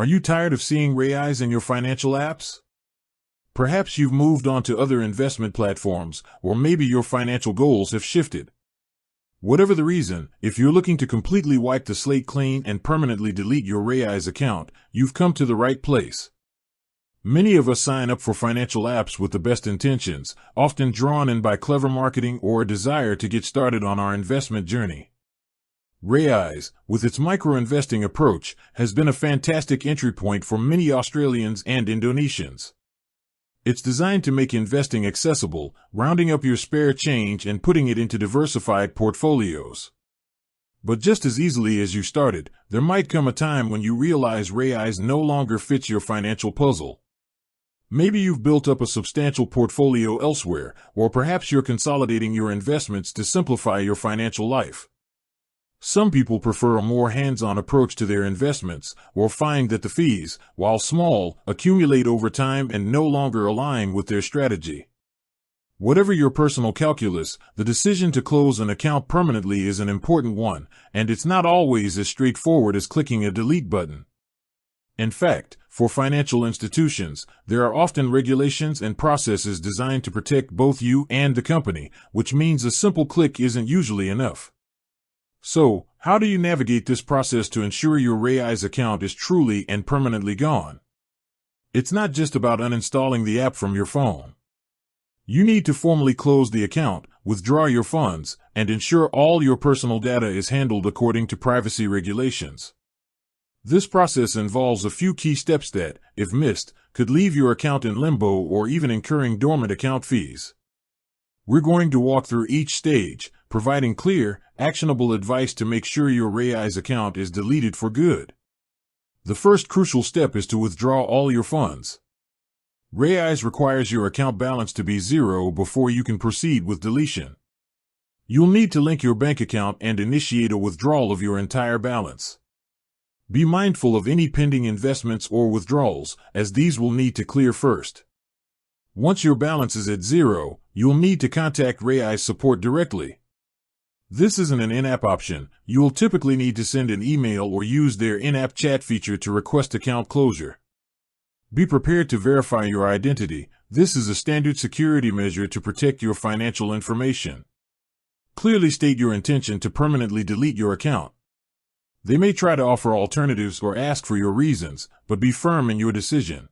Are you tired of seeing Raiz in your financial apps? Perhaps you've moved on to other investment platforms, or maybe your financial goals have shifted. Whatever the reason, if you're looking to completely wipe the slate clean and permanently delete your Raiz account, you've come to the right place. Many of us sign up for financial apps with the best intentions, often drawn in by clever marketing or a desire to get started on our investment journey. Raiz, with its micro-investing approach, has been a fantastic entry point for many Australians and Indonesians. It's designed to make investing accessible, rounding up your spare change and putting it into diversified portfolios. But just as easily as you started, there might come a time when you realize Raiz no longer fits your financial puzzle. Maybe you've built up a substantial portfolio elsewhere, or perhaps you're consolidating your investments to simplify your financial life. Some people prefer a more hands-on approach to their investments, or find that the fees, while small, accumulate over time and no longer align with their strategy. Whatever your personal calculus, the decision to close an account permanently is an important one, and it's not always as straightforward as clicking a delete button. In fact, for financial institutions, there are often regulations and processes designed to protect both you and the company, which means a simple click isn't usually enough. So, how do you navigate this process to ensure your Raiz account is truly and permanently gone? It's not just about uninstalling the app from your phone. You need to formally close the account, withdraw your funds, and ensure all your personal data is handled according to privacy regulations. This process involves a few key steps that, if missed, could leave your account in limbo or even incurring dormant account fees. We're going to walk through each stage, providing clear, actionable advice to make sure your Raiz account is deleted for good. The first crucial step is to withdraw all your funds. Raiz requires your account balance to be zero before you can proceed with deletion. You'll need to link your bank account and initiate a withdrawal of your entire balance. Be mindful of any pending investments or withdrawals, as these will need to clear first. Once your balance is at zero, you'll need to contact Raiz support directly. This isn't an in-app option. You'll typically need to send an email or use their in-app chat feature to request account closure. Be prepared to verify your identity. This is a standard security measure to protect your financial information. Clearly state your intention to permanently delete your account. They may try to offer alternatives or ask for your reasons, but be firm in your decision.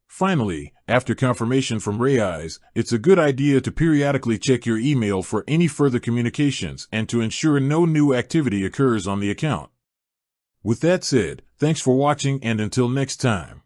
Finally, after confirmation from Raiz, it's a good idea to periodically check your email for any further communications and to ensure no new activity occurs on the account. With that said, thanks for watching and until next time.